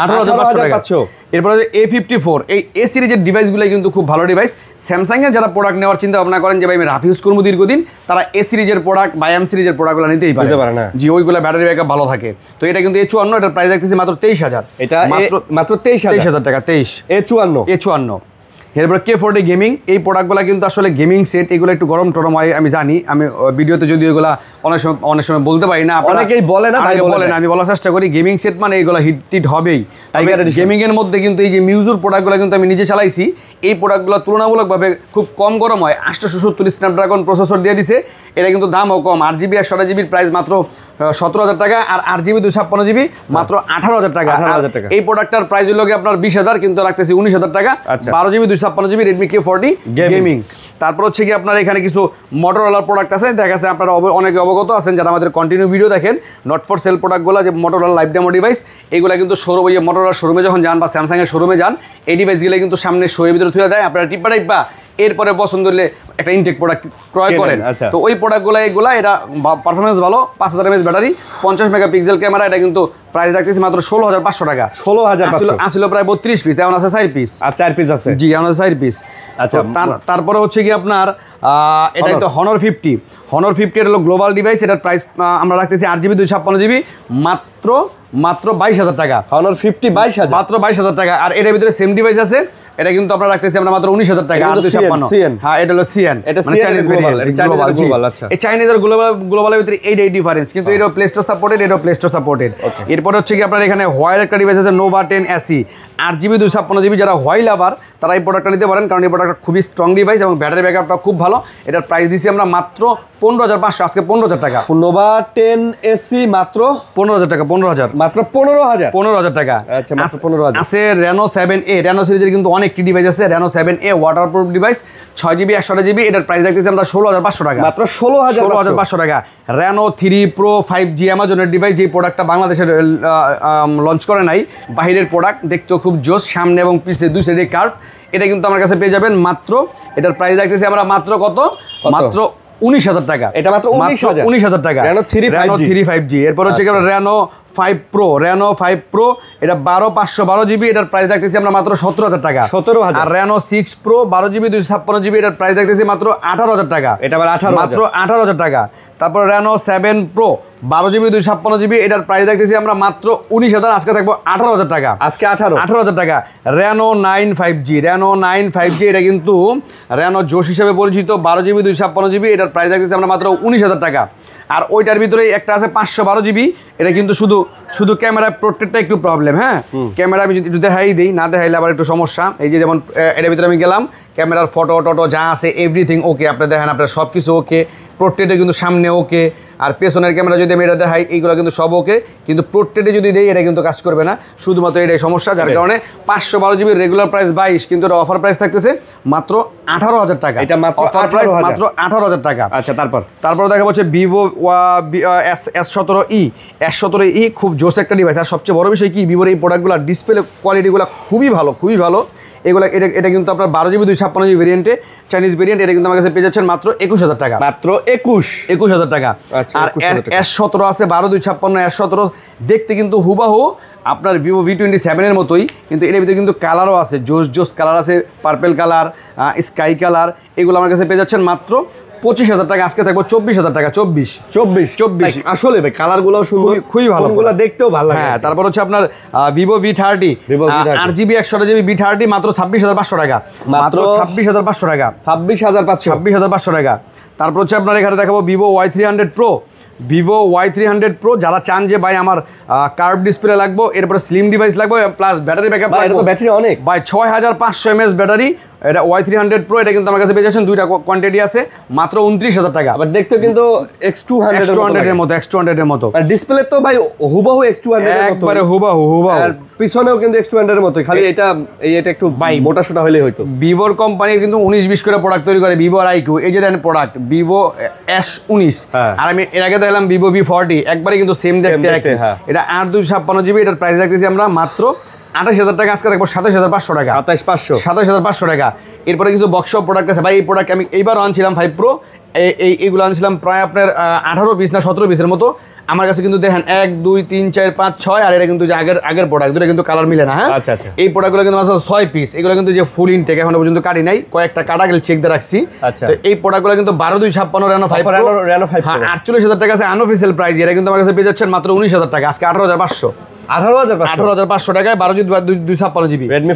Speaker 1: 18,500। এরপরে A54, এই A সিরিজের ডিভাইসগুলো কিন্তু খুব ভালো ডিভাইস। স্যামসাংয়ের যারা প্রোডাক্ট নেওয়ার চিন্তা ভাবনা করেন যে ভাই আমি রাফ ইউজ করবো দীর্ঘদিন, তারা A সিরিজের প্রোডাক্ট বা M সিরিজের প্রোডাক্টগুলো নিতেই পারে না। জি ওইগুলো ব্যাটারি ব্যাকআপ ভালো থাকে। তো এটা কিন্তু A54, এটার প্রাইস রাখতেছি মাত্র 23,000।
Speaker 2: এটা মাত্র 23,000
Speaker 1: টাকা। 23 A54। এরপরে K40 গেমিং, এই প্রোডাক্টগুলো কিন্তু আসলে গেমিং সেট, এগুলো একটু গরম টরম হয় আমি জানি। আমি ভিডিওতে যদি এগুলো অনেক সময় বলতে পারি না,
Speaker 2: অনেকেই বলে না,
Speaker 1: আমি বলার চেষ্টা করি। গেমিং সেট মানে এইগুলো হিট হবেই। গেমিং এর মধ্যে কিন্তু এই যে মিউজুর প্রোডাক্টগুলো কিন্তু আমি নিজে চালাইছি, এই প্রোডাক্টগুলো তুলনামূলকভাবে খুব কম গরম হয়। 870 স্ন্যাপড্রাগন প্রসেসর দিয়ে দিছে। এটা কিন্তু দামও কম, 8GB 128GB প্রাইস মাত্র 17,000 টাকা, আর 8GB 256GB মাত্র 18,000 টাকা। এই প্রোডাক্টটার প্রাইস হলো আপনার 20,000, কিন্তু রাখতেছি 19,000 টাকা। 12GB 256GB Redmi K40 gaming. তারপর হচ্ছে কি আপনার এখানে কিছু মোটরোলার প্রোডাক্ট আছে, দেখা গেছে আপনারা অনেকে অবগত আছেন যারা আমাদের কন্টিনিউ ভিডিও দেখেন। নট ফর সেল প্রোডাক্টগুলো যে মোটরোলা লাইভ ডেমো ডিভাইস, এগুলো কিন্তু ওই মোটরোলার শোরুমে যখন যান বা স্যামসাংয়ের শোরুমে যান, এই ডিভাইসগুলো কিন্তু সামনে শোয়ের ভিতরে তুলে দেয়, আপনারা টিপা এরপরে পছন্দ হলে একটা ইনটেক প্রোডাক্ট ক্রয় করেন। তো ওই প্রোডাক্টগুলো এটা পারফরমেন্স ভালো, 5000 mAh ব্যাটারি, 50 মেগাপিক্সেল ক্যামেরা। এটা কিন্তু প্রাইস রাখতেছি মাত্র 16,500 টাকা।
Speaker 2: 16,500
Speaker 1: আসলে প্রায় 32 পিস, এখন আছে 4 পিস।
Speaker 2: আর 4 পিস আছে।
Speaker 1: জি এখন আছে 4 পিস। আচ্ছা তারপরে হচ্ছে কি আপনার এটা কিন্তু Honor 50 এটা হলো গ্লোবাল ডিভাইস। এটার প্রাইস আমরা রাখতেছি 8GB 256GB মাত্র 22,000 টাকা।
Speaker 2: Honor 50 22,000
Speaker 1: মাত্র 22,000 টাকা। আর এটার ভিতরে সেম ডিভাইস আছে, এটা কিন্তু আমরা রাখতেছি আমরা মাত্র 19,000 টাকা। 856 হ্যাঁ এটা হলো সিএন,
Speaker 2: এটা চাইনিজ গ্লোবাল, এটা চাইনিজ গ্লোবাল। আচ্ছা
Speaker 1: এই চাইনিজ আর গ্লোবালের ভিতরে এইটাই ডিফারেন্স, কিন্তু এটা প্লে স্টোর সাপোর্টেড, এটা প্লে স্টোর সাপোর্টেড। এরপর হচ্ছে কি আপনার এখানে হোয়াইল একটা ডিভাইস আছে নোভা 10 এসি 8GB 256GB, যারা হোয়াইল আবার তারা এই প্রোডাক্টটা নিতে পারেন, কারণ এই প্রোডাক্টটা খুবই স্ট্রং ডিভাইস এবং ব্যাটারি ব্যাকআপটা খুব ভালো। এটার প্রাইস দিছি আমরা মাত্র 15,500, আজকে 15,000 টাকা।
Speaker 2: নোভা 10 এসি মাত্র
Speaker 1: 15,000 টাকা, 15,000
Speaker 2: মাত্র 15,000
Speaker 1: টাকা।
Speaker 2: আচ্ছা মাত্র 15,000।
Speaker 1: আছে রেনো 7A, রেনো সিরিজের কিন্তু অনেকটি ডিভাইস আছে। Reno 7A waterproof device 6GB 128GB, এটার প্রাইস রাখতেছি আমরা 16,500 টাকা,
Speaker 2: মাত্র 16,500
Speaker 1: টাকা। রেনো 3 Pro 5G অ্যামাজনের ডিভাইস, যে প্রোডাক্টটা বাংলাদেশের লঞ্চ করে নাই, বাহিরের প্রোডাক্ট, দেখতেও খুব জোস, সামনে এবং পিছে দুই সাইডে কার্ভ। এটা কিন্তু আমার কাছে পেয়ে যাবেন মাত্র, এটার প্রাইস রাখতেছি আমরা মাত্র কত, মাত্র 19,000 টাকা।
Speaker 2: এটা মাত্র
Speaker 1: 19,000 টাকা।
Speaker 2: Reno 3 5G।
Speaker 1: এরপর হচ্ছে রেনো 5 Pro, রেনো 5 Pro এটা 512GB, এটার প্রাইস রাখতেছি আমরা মাত্র 17,000 টাকা।
Speaker 2: 17,000।
Speaker 1: আর রেনো 6 Pro 12GB 256GB, এটার প্রাইস রাখতেছি মাত্র 18,000 টাকা।
Speaker 2: এটা আবার 18,000,
Speaker 1: মাত্র 18,000 টাকা। তারপর রেনো 7 Pro 12GB 256GB, এটার প্রাইস রাখতেছি আমরা মাত্র 19,000, আজকে থাকবো 18,000 টাকা,
Speaker 2: আজকে 18,000
Speaker 1: টাকা। রেনো 9 5G, রেনো 9 5G এটা কিন্তু রেনো জোশ হিসেবে পরিচিত, 12GB 256GB, এটার প্রাইস রাখতেছি আমরা মাত্র 19,000 টাকা। আর ওইটার ভিতরে একটা আছে 512GB, এটা কিন্তু শুধু ক্যামেরায় প্রোটেক্টটা একটু প্রবলেম। হ্যাঁ, ক্যামেরা আমি যদি দেখাই দিই, না দেখাইলে আবার একটু সমস্যা। এই যে যেমন এটার ভিতরে আমি গেলাম, ক্যামেরার ফটো টটো যা আছে এভরিথিং ওকে, আপনি দেখেন আপনার সব কিছু ওকে, প্রোট্রেটে কিন্তু সামনে ওকে, আর পেছনের ক্যামেরা যদি আমি এটা দেখাই এইগুলো কিন্তু সব ওকে, কিন্তু প্রোট্রেটে যদি দেই এটা কিন্তু কাজ করবে না, শুধুমাত্র এটাই সমস্যা, যার কারণে 512GB রেগুলার প্রাইস 22, কিন্তু এটা অফার প্রাইস থাকতেছে মাত্র 18,000 টাকা।
Speaker 2: এটা মাত্র
Speaker 1: 18,000 টাকা।
Speaker 2: আচ্ছা তারপর
Speaker 1: দেখা যাচ্ছে ভিভো S17e খুব জোস একটা ডিভাইস। আর সবচেয়ে বড় বিষয় কি, ভিভোর এই প্রোডাক্টগুলো ডিসপ্লে কোয়ালিটিগুলো খুবই ভালো। এগুলো এটা কিন্তু আপনার 12GB 256GB ভেরিয়েন্টে, চাইনিজ ভেরিয়েন্ট, এটা কিন্তু আমার কাছে পেয়ে যাচ্ছেন মাত্র 21,000 টাকা, মাত্র 21,000 টাকা। আর S17 আছে 12 256 S17, দেখতে কিন্তু হুবাহু আপনার ভিভো V27 এর মতোই, কিন্তু এর ভিতরে কিন্তু কালারও আছে, জোস কালার আছে, পার্পেল কালার, স্কাই কালার, এগুলো আমার কাছে পেয়ে যাচ্ছেন মাত্র 25,000 টাকা, আজকে থাকবো 24,000 টাকা। 24
Speaker 2: আসলে ভাই কালারগুলো সুন্দর, খুবই ভালো, ফোনগুলো দেখতেও ভালো লাগে।
Speaker 1: হ্যাঁ, তারপর হচ্ছে আপনার Vivo V30 8GB 128GB V30 মাত্র 26,500 টাকা, মাত্র 26,500 টাকা, 26,500 টাকা। তারপর হচ্ছে আপনার এখানে দেখাবো Vivo Y300 Pro, Vivo Y300 Pro, যারা চান যে ভাই আমার কার্ভ ডিসপ্লে লাগবে, এরপরে স্লিম ডিভাইস লাগবে, প্লাস ব্যাটারি ব্যাকআপ লাগবে,
Speaker 2: এটা তো ব্যাটারি অনেক
Speaker 1: ভাই, 6500 mAh ব্যাটারি, এটা Y300 Pro, এটা কিন্তু আমার কাছে পেয়ে যাচ্ছেন, দুইটা কোয়ান্টিটি আছে, মাত্র 29,000 টাকা।
Speaker 2: আবার দেখতে কিন্তু X200
Speaker 1: এর মতো,
Speaker 2: আর ডিসপ্লে তো ভাই হুবহু X200 এর মতো,
Speaker 1: একবারে হুবহু, আর
Speaker 2: পিছনেও কিন্তু X200 এর মতো, খালি এটা একটু মোটা সোটা হলেই হয়তো।
Speaker 1: ভিভোর কোম্পানির কিন্তু 19-20 করে প্রোডাক্ট তৈরি করে, ভিভো আর আইকিউ, এই যে দেখেন প্রোডাক্ট ভিভো S19, আর আমি এর আগে দেখলাম ভিভো V40, একবারে কিন্তু সেম দেখতে। এটা 8/256GB, এটার প্রাইস রাখতেছি আমরা মাত্র 28,000 টাকা, আজকে দেখবো 27,500 টাকা, 27,500 টাকা। এরপরে কিছু বক্স প্রোডাক্ট আছে ভাই, এই প্রোডাক্ট আমি এইবার আনছিলাম 5 Pro, এইগুলো আনছিলাম প্রায় আপনার 18 পিস না 17 পিসের মতো। আমার কাছে কিন্তু দেখেন 1 2 3 4 5 6, আর এটা কিন্তু যে আগের প্রোডাক্ট, দুটো কিন্তু কালার মিলে না। হ্যাঁ, এই প্রোডাক্টগুলো কিন্তু আছে 6 পিস, এগুলো কিন্তু যে ফুল ইনটেক এখনো পর্যন্ত কাটি নাই, কয়েকটা কাটা গেলে চেক দিয়ে রাখছি। তো এই প্রোডাক্টগুলো কিন্তু 12/256 রেনো 5 Pro, হ্যাঁ 48,000 টাকা আছে আনঅফিশিয়াল প্রাইস, এটা কিন্তু আমার কাছে পেয়ে যাচ্ছেন মাত্র 19,000 টাকা, আজকে 18,500 টাকায় 12/256GB Redmi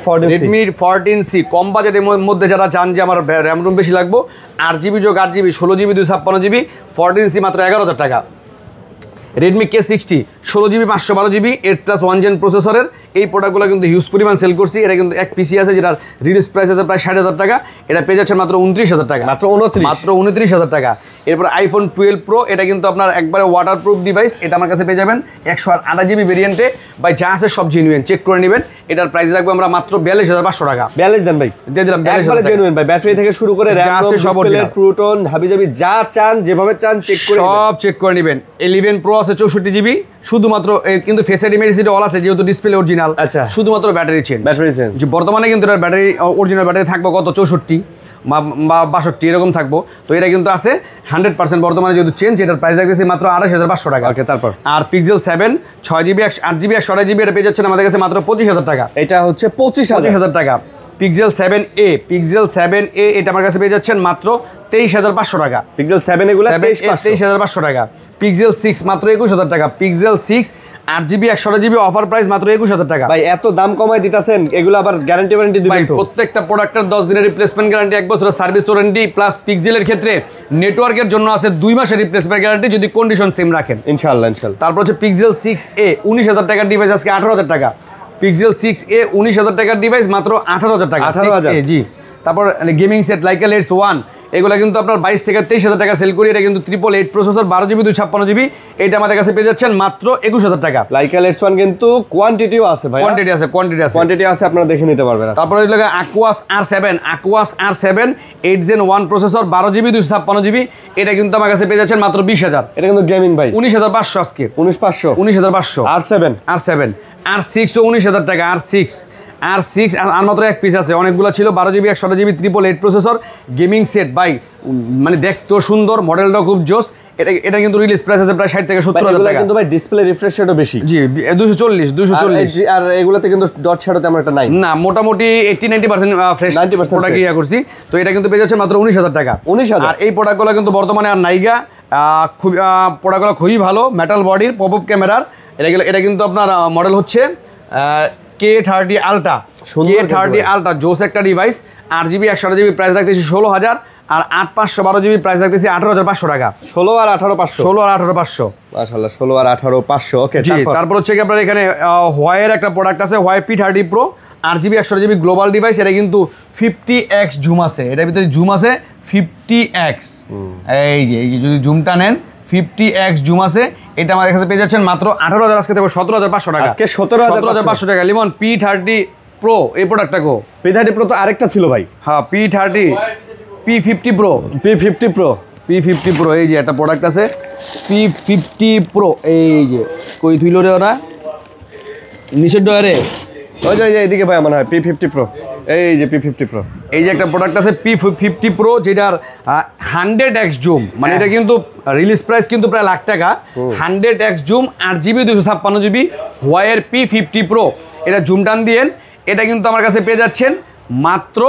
Speaker 1: 14C কম বাজেটের মধ্যে যারা চান যে আমার র্যাম রুম বেশি লাগবে, 8GB যোগ 8GB 16GB 256GB 14C মাত্র 11,000 টাকা। Redmi K60 16GB 512GB 8+1 Gen প্রসেসরের, এই প্রোডাক্টগুলো কিন্তু হিউজ পরিমাণ সেল করছি। এটা কিন্তু এক পিসি আছে যেটার রিলিজ প্রাইস আছে প্রায় 60,000 টাকা, এটা পেয়ে যাচ্ছে মাত্র 29,000 টাকা, মাত্র 29,000 টাকা। এরপর iPhone 12 Pro, এটা কিন্তু আপনার একবারে ওয়াটারপ্রুফ ডিভাইস, এটা আমার কাছে পেয়ে যাবেন 128GB ভেরিয়েন্টে, ভাই যা আছে সব জেনুইন, চেক করে নেবেন। এটার প্রাইস রাখবো আমরা মাত্র 42,500 টাকা।
Speaker 2: 42 দেন ভাই, দিয়ে দিলাম 42,000 জেনুইন ভাই, ব্যাটারি থেকে শুরু করে র‍্যাম, ডিসপ্লে, প্রুটন, হাবিজাবি যা চান যেভাবে চান চেক করে
Speaker 1: সব চেক করে নেবেন। 11 Pro আছে 64GB, শুধুমাত্র কিন্তু ফেস আইডি মেডিসিটি অল আছে, যেহেতু ডিসপ্লে অরিজিনাল, শুধুমাত্র ব্যাটারি চেঞ্জ। যে বর্তমানে কিন্তু এটার ব্যাটারি অরিজিনাল ব্যাটারি থাকবে কত 64 বা 62 এরকম থাকবো, তো এটা কিন্তু আছে 100% বর্তমানে যেহেতু চেঞ্জ, এটার প্রাইস রাখতেছি মাত্র 28,500 টাকা।
Speaker 2: তারপর
Speaker 1: আর Pixel 7 6GB 8GB 128GB এটা পেয়ে যাচ্ছেন আমাদের কাছে মাত্র 25,000 টাকা।
Speaker 2: এটা হচ্ছে 25,000
Speaker 1: টাকা। Pixel 7a এটা আমার কাছে পেয়ে যাচ্ছেন মাত্র 23,500 টাকা।
Speaker 2: Pixel 7 এগুলো 23,500
Speaker 1: টাকা। Pixel 6 মাত্র 21,000 টাকা। Pixel 6 8GB 128GB offer price মাত্র 21000 টাকা।
Speaker 2: ভাই এত দাম কমায় দিতেছেন, এগুলো আবার গ্যারান্টি ওয়ারেন্টি দিবেন তো?
Speaker 1: প্রত্যেকটা প্রোডাক্টের 10 দিনের রিপ্লেসমেন্ট গ্যারান্টি, 1 বছরের সার্ভিস ওয়ারেন্টি, প্লাস পিক্সেলের ক্ষেত্রে নেটওয়ার্কের জন্য আছে 2 মাসের রিপ্লেসমেন্ট গ্যারান্টি যদি কন্ডিশন সেম রাখেন।
Speaker 2: ইনশাআল্লাহ।
Speaker 1: তারপর হচ্ছে পিক্সেল 6a 19000 টাকার ডিভাইস আজকে 18000 টাকা। পিক্সেল 6a 19000 টাকার ডিভাইস মাত্র 18000 টাকা।
Speaker 2: 18000
Speaker 1: জি। তারপর গেমিং সেট লাইকা লেটস 1 এগুলো কিন্তু আপনার 22 থেকে 23000 টাকা সেল করি। এটা কিন্তু 888 প্রসেসর 12GB 256GB, এটা আমাদের কাছে পেয়ে যাচ্ছেন মাত্র 21000 টাকা।
Speaker 2: লাইকা লেটস 1 কিন্তু কোয়ান্টিটিও আছে ভাই, কোয়ান্টিটি আছে আপনারা দেখে নিতে পারবেন।
Speaker 1: তারপর হলো Aquos R7 8 Gen 1 processor 12GB 256GB, এটা কিন্তু আমার কাছে পেয়ে যাচ্ছেন মাত্র 20000।
Speaker 2: এটা কিন্তু গেমিং ভাই,
Speaker 1: 19500 আজকে
Speaker 2: 19500 R7
Speaker 1: R6 ও 19000 টাকা। R6 আর মাত্র এক পিস আছে, অনেকগুলো ছিল 12GB 128GB 888 processor gaming set ভাই, মানে দেখতেও সুন্দর, মডেলটাও খুব জোস। এটা কিন্তু রিলিজ প্রাইস আছে প্রায় 60 থেকে 70000 টাকা।
Speaker 2: কিন্তু ভাই ডিসপ্লে রিফ্রেশ রেটও বেশি।
Speaker 1: জি 240
Speaker 2: আর এগুলোতে কিন্তু ডট শ্যাডো তেমন একটা নাই
Speaker 1: না, মোটামুটি 80-90% ফ্রেশ প্রোডাক্ট ইয়া করছি। তো এটা কিন্তু পেয়ে যাচ্ছে মাত্র 19000 টাকা।
Speaker 2: 19000।
Speaker 1: আর এই প্রোডাক্টগুলো কিন্তু বর্তমানে আর নাইগা, খুব প্রোডাক্টগুলো খুবই ভালো, মেটাল বডির, পপআপ ক্যামেরার। এটা কিন্তু আপনার মডেল হচ্ছে K30 Ultra। K30 Ultra জোস একটা ডিভাইস। 8GB 128GB প্রাইস রাখতেছি 16000, আর 8512GB প্রাইস রাখতেছি 18500 টাকা।
Speaker 2: 16 আর 18500 মাশাআল্লাহ, 16 আর 18500। ওকে,
Speaker 1: তারপর হচ্ছে কি আপনার এখানে হোয়াইয়ের একটা প্রোডাক্ট আছে, why P30 Pro 8GB 128GB global device. এটা কিন্তু 50x জুম আছে, এটার ভিতরে জুম আছে 50x। এই যে যদি জুমটা নেন 50x জুম আছে। এটা আমাদের কাছে পেয়ে যাচ্ছেন মাত্র 18000, আজকে দেবো 17500 টাকা।
Speaker 2: আজকে 17500
Speaker 1: টাকা। লিমন P30 Pro এই প্রোডাক্টটা কো।
Speaker 2: P30 Pro তো আরেকটা ছিল ভাই।
Speaker 1: হ্যাঁ P50 Pro এই যে একটা প্রোডাক্ট আছে P50 Pro। এই যে কই থইল রে ওরা নিচের ডয়ারে,
Speaker 2: ওই যে এইদিকে ভাই মনে হয় P50 Pro। এই যে P50 Pro,
Speaker 1: এই যে একটা প্রোডাক্ট আছে P50 Pro, যেটার 100x জুম, মানে এটা কিন্তু রিলিজ প্রাইস কিন্তু প্রায় লাখ টাকা। 100x zoom 8GB 256GB হোয়াইয়ের P50 Pro, এটা জুম টান দিয়েন। এটা কিন্তু আমার কাছে পেয়ে যাচ্ছেন মাত্র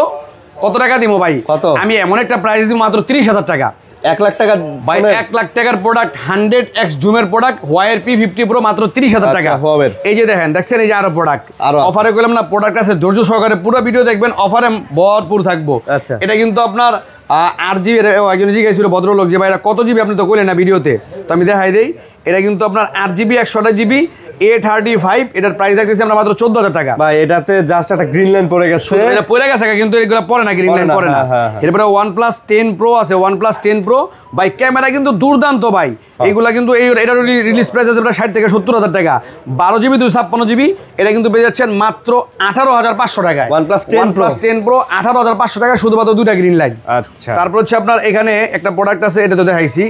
Speaker 1: কত টাকা দিব ভাই? আমি এমন একটা প্রাইস দিব মাত্র 30000 টাকা।
Speaker 2: 1 লাখ টাকা
Speaker 1: ভাই, 1 লাখ টাকার প্রোডাক্ট, 100x জুমের প্রোডাক্ট, হোয়াইয়ের P50 Pro মাত্র 30000 টাকা। এই যে দেখছেন, এই যে আরো প্রোডাক্ট অফারে করলাম না, প্রোডাক্ট আছে, ধৈর্য সহকারে পুরো ভিডিও দেখবেন, অফারে ভরপুর থাকবো। এটা কিন্তু আপনার 8GB, একজন জিজ্ঞাসা ছিল ভদ্রলোক যে ভাই এটা কত জিবি, আপনি তো কইলেন না ভিডিওতে, তো আমি দেখাই দেই। এটা কিন্তু আপনার 8GB 128GB A35, এটার প্রাইস রাখতেছি আমরা মাত্র 14000 টাকা।
Speaker 2: ভাই এটাতে জাস্ট একটা গ্রিন লাইন পড়ে গেছে,
Speaker 1: এটা পড়ে গেছে কিন্তু এগুলো পড়ে না, গ্রিন লাইন পড়ে না। এরপরে OnePlus 10 Pro আছে, OnePlus 10 Pro ভাই, ক্যামেরা কিন্তু দুর্দান্ত ভাই। এইগুলা কিন্তু এটা রিলিজ প্রাইস আছে প্রায় 60 থেকে 70000 টাকা। 12GB 256GB, এটা কিন্তু পেয়ে যাচ্ছেন মাত্র 18500 টাকায়।
Speaker 2: OnePlus 10
Speaker 1: Pro 18500 টাকা, শুধুমাত্র দুটা গ্রিন লাইন।
Speaker 2: আচ্ছা,
Speaker 1: তারপর হচ্ছে আপনার এখানে একটা প্রোডাক্ট আছে, এটা তো দেখাইছি,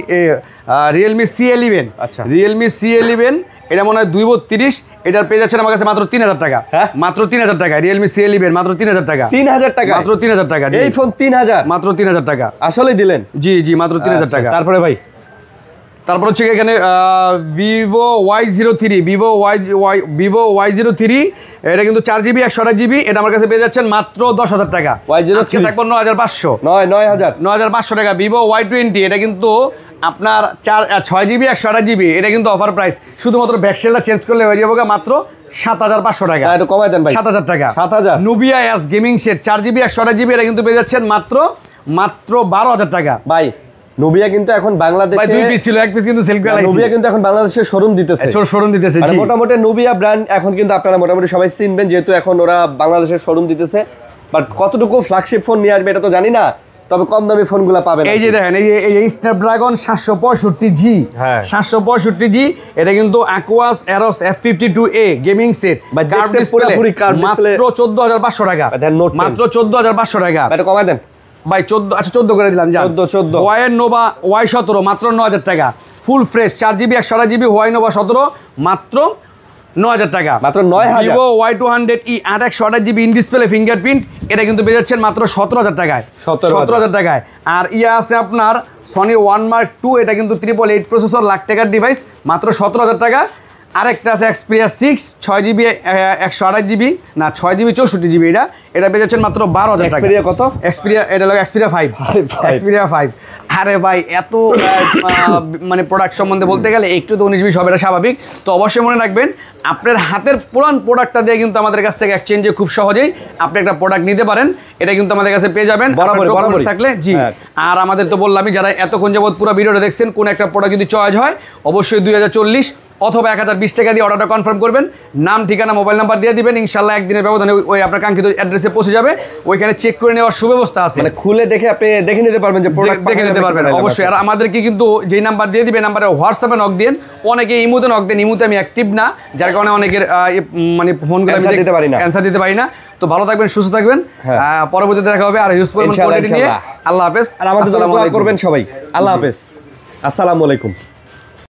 Speaker 1: Realme C11।
Speaker 2: আচ্ছা,
Speaker 1: Realme C11 এটা মনে হয় 232, এটার পেয়ে যাচ্ছেন আমার কাছে মাত্র 3000 টাকা। মাত্র 3000 টাকা Realme C11, মাত্র 3000 টাকা।
Speaker 2: 3000 টাকা,
Speaker 1: মাত্র 3000 টাকা।
Speaker 2: এই ফোন 3000,
Speaker 1: মাত্র 3000 টাকা।
Speaker 2: আসলে দিলেন?
Speaker 1: জি মাত্র 3000 টাকা।
Speaker 2: তারপরে ভাই,
Speaker 1: তারপর হচ্ছে এখানে Vivo Y03, এটা কিন্তু 4GB 128GB, এটা আমার কাছে পেয়ে যাচ্ছেন মাত্র 10000 টাকা।
Speaker 2: Y03
Speaker 1: থাকবে 9500 9500 টাকা। Vivo Y20, এটা কিন্তু আপনার 6GB 128GB, এটা কিন্তু অফার প্রাইস, শুধুমাত্র ব্যাকসেলটা চেঞ্জ করলে হয়ে যাবে মাত্র 7500 টাকা।
Speaker 2: একটু কমাই দেন ভাই,
Speaker 1: 7000 টাকা।
Speaker 2: 7000।
Speaker 1: Nubia S gaming set 4GB 128GB, এটা কিন্তু পেয়ে যাচ্ছেন মাত্র 12000 টাকা।
Speaker 2: ভাই Nubia কিন্তু এখন বাংলাদেশে,
Speaker 1: ভাই 2 পিস ছিল, 1 পিস কিন্তু সেল করে লাইছি।
Speaker 2: Nubia কিন্তু এখন বাংলাদেশে শোরুম দিতেছে,
Speaker 1: জি।
Speaker 2: মোটামুটি Nubia ব্র্যান্ড এখন কিন্তু আপনারা মোটামুটি সবাই চিনবেন, যেহেতু এখন ওরা বাংলাদেশে শোরুম দিতেছে। বাট কতটুকু ফ্ল্যাগশিপ ফোন নিয়ে আসবে এটা তো জানি না, তবে কম দামি ফোনগুলো পাবেন।
Speaker 1: এই যে দেখেন, এই যে Snapdragon 765G, 765G, এটা কিন্তু Aquos Aros F52A gaming set, curve display, মাত্র 14500 টাকা। মাত্র 14500 টাকা।
Speaker 2: এটা কমাই দেন
Speaker 1: ভাই, 14, আচ্ছা 14 করে দিলাম।
Speaker 2: 14
Speaker 1: Huawei Nova Y17 মাত্র 9000 টাকা। Full fresh 4GB 128GB Huawei Nova 17 মাত্র 9000 টাকা।
Speaker 2: মাত্র 9000।
Speaker 1: Vivo Y200e 828GB in display fingerprint, এটা কিন্তু পেয়ে যাচ্ছেন মাত্র 17000 টাকায়। 17000 টাকায়। আর আছে আপনার Sony 1 Mark II, এটা কিন্তু 888 প্রসেসর, লাখ টাকার ডিভাইস, মাত্র 17000 টাকা। আরেকটা আছে Xperia 6 6GB 128GB না 6GB 64GB এটা পেয়ে যাচ্ছেন মাত্র 12,000 টাকা।
Speaker 2: Xperia কত?
Speaker 1: Xperia এটা হলো Xperia 5 Xperia 5। আরে ভাই এত মানে প্রোডাক্ট সম্বন্ধে বলতে গেলে একটু তো 19-20 হবে, এটা স্বাভাবিক। তো অবশ্যই মনে রাখবেন আপনার হাতের পুরান প্রোডাক্টটা দিয়ে কিন্তু আমাদের কাছ থেকে এক্সচেঞ্জে খুব সহজেই আপনি একটা প্রোডাক্ট নিতে পারেন, এটা কিন্তু আমাদের কাছে পেয়ে যাবেন
Speaker 2: বরাবর
Speaker 1: থাকলে। জি, আর আমাদের তো বললামই যারা এতক্ষণ যাবত পুরো ভিডিওটা দেখছেন, কোন একটা প্রোডাক্ট যদি চয়েস হয় অবশ্যই 2040 অথবা 1020 টাকা দিয়ে অর্ডারটা কনফার্ম করবেন, নাম ঠিকানা মোবাইল নাম্বার দিয়ে দিবেন, ইনশাল্লাহ একদিনের ব্যবধানে ওই আপনার কাঙ্ক্ষিত অ্যাড্রেসে পৌঁছে যাবে। ওইখানে চেক করে নেওয়ার সুব্যবস্থা আছে,
Speaker 2: মানে খুলে দেখে আপনি দেখে নিতে পারবেন যে প্রোডাক্ট
Speaker 1: দেখে নিতে পারবেন অবশ্যই। আর আমাদেরকে কিন্তু যেই নাম্বার দিয়ে দিবেন নাম্বারে হোয়াটসঅ্যাপে নক দেন, অনেকে ইমুতে নক দেন, ইমুতে আমি অ্যাক্টিভ না, যার কারণে অনেকের মানে ফোন করে
Speaker 2: অ্যানসার
Speaker 1: দিতে পারি না। তো ভালো থাকবেন, সুস্থ থাকবেন, পরবর্তীতে দেখা হবে আর ইউজফুল কন্টেন্ট নিয়ে। আল্লাহ হাফেজ,
Speaker 2: আর আমাদের জন্য দোয়া করবেন সবাই। আল্লাহ হাফেজ, আসসালামু আলাইকুম।